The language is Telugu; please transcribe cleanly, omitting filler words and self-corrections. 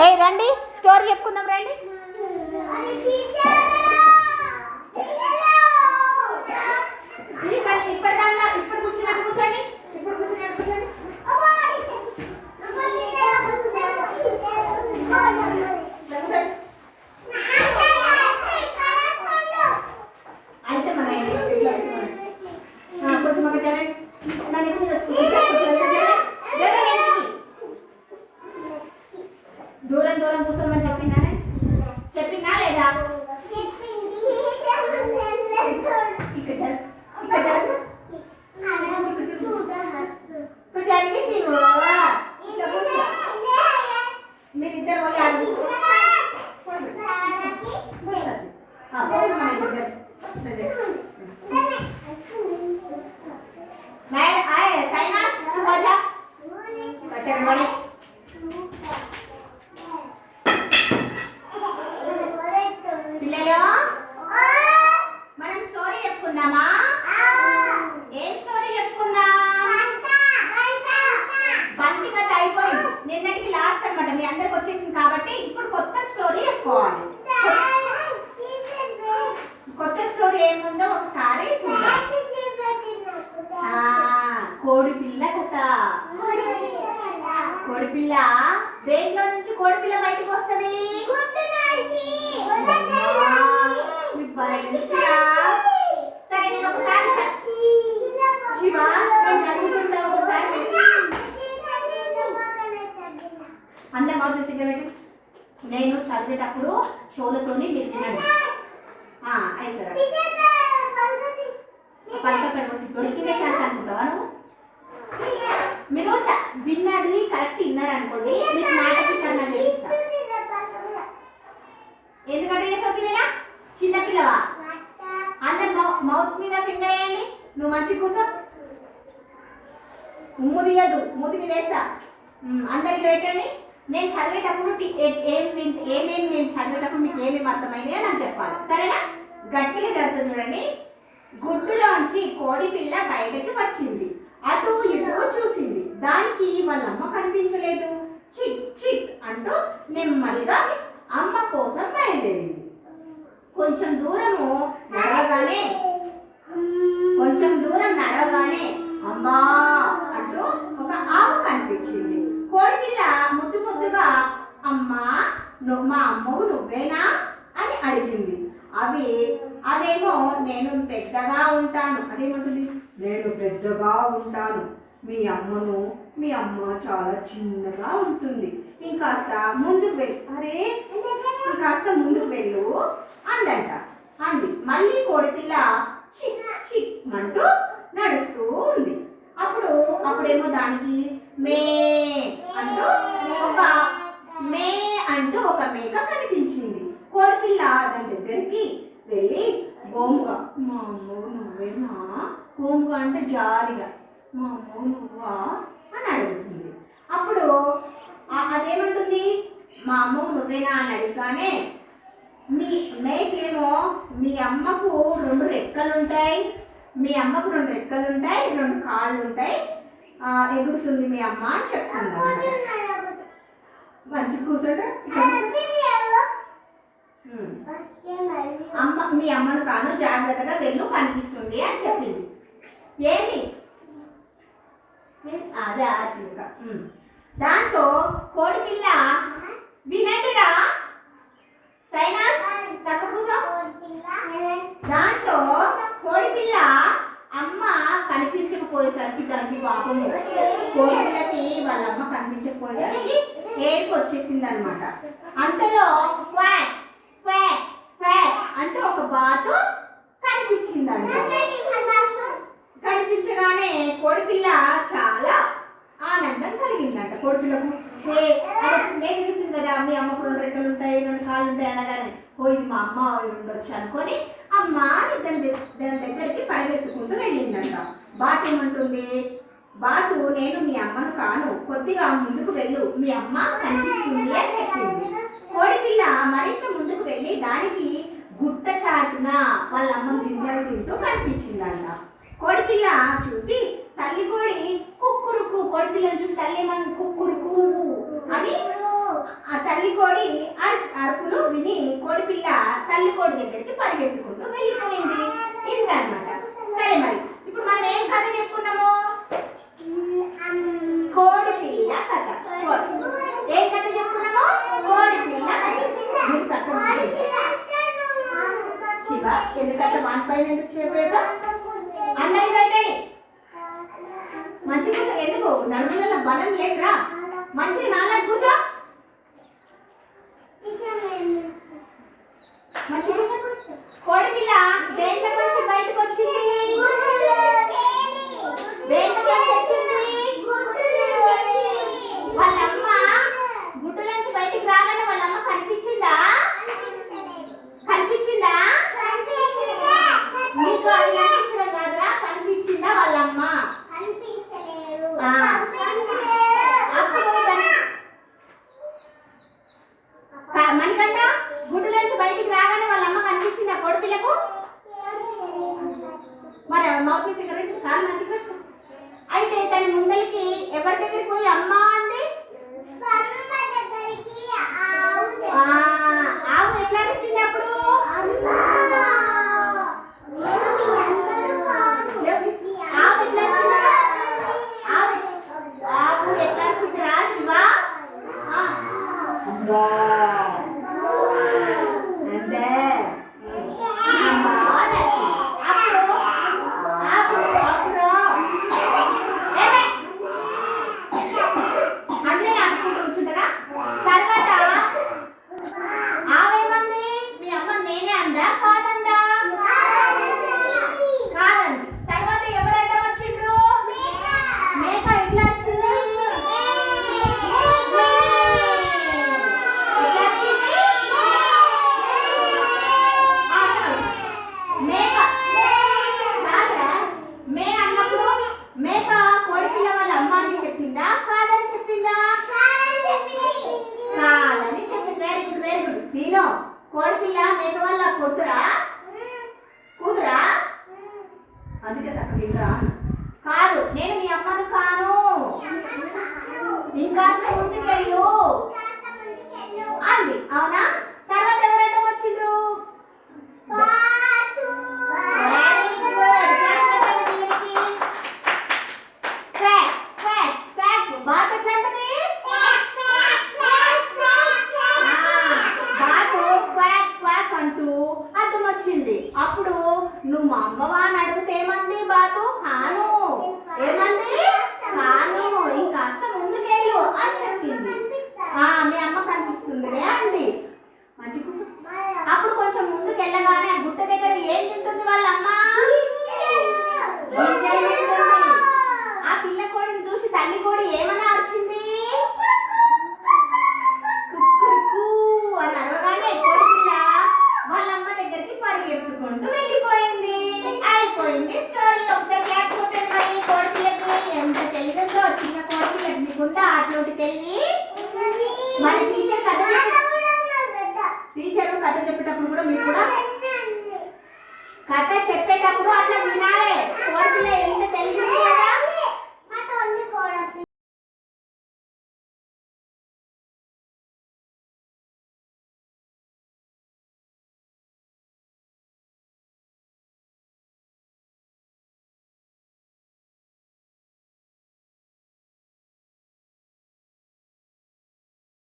ఏ రండి స్టోరీ చెప్పుకుందాం రండి. ఇప్పుడు కూర్చున్నట్టు కూర్చోండి. ఇప్పుడు కూర్చున్నట్టు కూర్చోండి. అయితే మన కొంచెం ఒక జరగండి. నా నెత్తి మీద దూరం దూరం కూర్చోమని చెప్పిందా లేదా? మీరిద్దరు పిల్లలు మనం స్టోరీ చెప్పుకుందామా? ఏం స్టోరీ చెప్పుకుందాం? బంతి కథ అయిపోయింది, నిన్నటికి లాస్ట్ అనమాట. మీ అందరికి వచ్చేసింది కాబట్టి ఇప్పుడు కొత్త స్టోరీ చెప్పుకోవాలి. కొత్త స్టోరీ ఏముందో ఒకసారి చూద్దాం. కోడిపిల్ల కథ. కోడిపిల్ల దేంట్లో నుంచి కోడిపిల్ల బయటకు వస్తుంది? సరే నేను ఒకసారి శివ నేను చదువుతుంటా ఒకసారి. అందరు మౌత్ ఫిగర్ పెట్టి నేను చదివేటప్పుడు చెవులతోని మీరు వినండి. పలకక్కడ దొరికిందే ఛాన్స్ అనుకుంటావా నువ్వు? మీరు విన్నది కరెక్ట్ విన్నారనుకోండి, మీకు నాటకీకరణ చేస్తా. ఎందుకంటే చేసవుతున్నా చిన్నపిల్లవా? అందరు మౌత్ మీద ఫింగర్ వేయండి. నువ్వు మంచి కూర్చో, ఉమ్ము తీయద్దు, మూతి మీద వేస్తా. అందరికి పెట్టండి. నేను చదివేటప్పుడు ఏమేమి నేను చదివేటప్పుడు మీకు ఏమేమి అర్థమైనాయో నాకు చెప్పాలి, సరేనా? గట్టిగా చదువుతా చూడండి. గుడ్డులోంచి కోడిపిల్ల బయటకి వచ్చింది. అటు ఇటు చూసింది. దానికి వాళ్ళమ్మ కనిపించలేదు. చిక్ చిక్ అంటూ నెమ్మదిగా అమ్మ కోసం బయలుదేరింది. కొంచెం దూరం నడవగానే అమ్మా అంటూ ఒక ఆవు కనిపించింది. కోడిపిల్ల ముద్దు ముద్దుగా అమ్మా మా అమ్మవు నువ్వేనా అని అడిగింది. అదేమో నేను పెద్దగా ఉంటాను. అదేమంటుంది? నేను పెద్దగా ఉంటాను. మీ అమ్మ చాలా చిన్నగా ఉంటుంది. ఇంకాస్త ముందుకు వెళ్ళు అంది. మళ్ళీ కోడిపిల్ల చిక్ చిక్ అంటూ నడుస్తూ ఉంది. అప్పుడేమో దానికి మే అంటూ ఒక మేక కనిపించింది. కోడిపిల్ల దాని దగ్గరికి వెళ్ళి గోముగా మా అమ్మవు నువ్వేనా? గోముగా అంటే జారిగా మా అమ్మవు నువ్వా అని అడుగుతుంది. అప్పుడు అదేమంటుంది? మా అమ్మవు నువ్వేనా అని అడిగానే మీ మేకేమో మీ అమ్మకు 2 రెక్కలు ఉంటాయి, 2 కాళ్ళు ఉంటాయి, ఎగురుతుంది మీ అమ్మ అని చెప్తుంది. మంచి కూర్చోండి. మీ అమ్మను కాను జాగ్రత్తగా వెళ్ళు కనిపిస్తుంది అని చెప్పింది. ఏది? అదే ఆ చిలుక. దాంతో కోడిపిల్ల వినండిరా దాంతో కోడిపిల్ల అమ్మ కనిపించకపోయేసరికి దానికి పాపము కోడిపిల్లకి వాళ్ళమ్మ కనిపించకపోయేసరికి ఏడుపు వచ్చేసింది అనమాట. అంతలో క్వాక్ క్వాక్ క్వాక్ అంటూ ఒక బాతు కనిపించిందంట. కనిపించగానే కోడిపిల్ల చాలా ఆనందం కలిగిందంట. కోడిపిల్లకు నేను చెప్పింది కదా మీ అమ్మకు 2 రెక్కలు ఉంటాయి, 2 కాళ్ళు ఉంటాయి అనగానే ఇది మా అమ్మ ఉండొచ్చు అనుకొని అమ్మ దాని దగ్గరికి పరిగెత్తుకుంటూ వెళ్ళిందంట. బాతు ఏమంటుంది? బాతు నేను మీ అమ్మను కాను, కొద్దిగా ముందుకు వెళ్ళు, మీ అమ్మ కనిపిస్తుంది అని చెప్పింది. కోడిపిల్ల మరింత ముందుకు వెళ్ళి దానికి గుట్ట చాటున వాళ్ళ అమ్మ గింజలు తింటూ కనిపించిందంట. కోడిపిల్ల చూసి తల్లి కోడి కుక్కురుకు, కోడిపిల్లని చూసి తల్లి ఏమని కుక్కురుకు అని ఆ తల్లి తల్లి కోడి అరుపులు విని కోడిపిల్ల తల్లి కోడి దగ్గరికి పరిగెత్తుకుంటూ వెళ్ళిపోయింది. ఇందన్నమాట. సరే, మరి ఇప్పుడు మనం ఏం కథ చెప్పుకున్నాము? కోడిపిల్ల కథ. ఏం కథ చెప్పుకున్నాము? కోడిపిల్ల కథ. శివ ఎందుకంటే వాని పైన ఎందుకు చెప్పాడు? అందరికి పెట్టండి. మంచి కూర్చో. ఎందుకు నడుములలో బలం లేదురా? మంచి నాలుగు కూర్చో. మంచి కూర్చో. కోడిపిల్ల దేంట్లో నుంచి బయటకు వచ్చింది? దేంట్లో నుంచి వచ్చింది? వాళ్ళమ్మ గుడ్డులోంచి బయటికి రాగానే వాళ్ళమ్మ కనిపించిందా? కనిపించిందా? నీకు అది కనిపించడం కాదురా, కనిపించిందా వాళ్ళమ్మ? మనకంట గుడ్డులోంచి బయటికి రాగానే వాళ్ళమ్మ కనిపించిందా కోడిపిల్లకు? మరి మౌత్ ఫిగర్ కాలు మంచిగా పెట్టు. అయితే తన ముందరికి ఎవరి దగ్గరికి పోయి అమ్మ అంది? ఆవు ఎట్లా అరిచింది అప్పుడు? ఆవు ఎట్లా ఆవు ఎట్లా అరిచిందిరా శివ? అంతే కోడిపిల్ల మేక వల్ల కొడుతురా కూతురా? అందుకే చక్కగా కాదు, నేను మీ అమ్మను కాను, ఇంకాస్త ముందుకెళ్ళు అంది. అవునా? తర్వాత ఎవరైనా వచ్చిండ్రు? బాత్ ఎట్లా అంటది? అంటూ అర్థం వచ్చింది. అప్పుడు నువ్వు మా అమ్మవా అని అడిగితే ఏమంది? బాతు కాను. ఏమంది? కాను, ఇంకాస్త ముందుకెళ్ళు అని చెప్పింది. మీ అమ్మ కనిపిస్తుందిలే అంది. మంచి కూర్చో. అప్పుడు కొంచెం ముందుకెళ్ళగానే గుట్ట దగ్గర ఏం తింటుంది వాళ్ళమ్మ? ఆ పిల్ల కోడిని చూసి తల్లి కోడి ఏమని అరిచింది? అని అరవగానే కోడిపిల్ల వాళ్ళమ్మ దగ్గరికి పరిగెత్తుకుంటూ వెళ్ళిపోయింది. అయిపోయింది స్టోరీ. ఒకసారి క్లాస్ కొట్టండి. మరి కోడిపిల్లకి ఎంత తెలివిందో, చిన్న కోడిపిల్లకి నీకుందా అట్లోటి తెలివి? మరి టీచర్ కథ చెప్పేటప్పుడు కూడా మీరు కూడా కథ చెప్పేటప్పుడు అట్లా వినాలి. కోడిపిల్ల ఎంత తెలివి ఉంది కదా.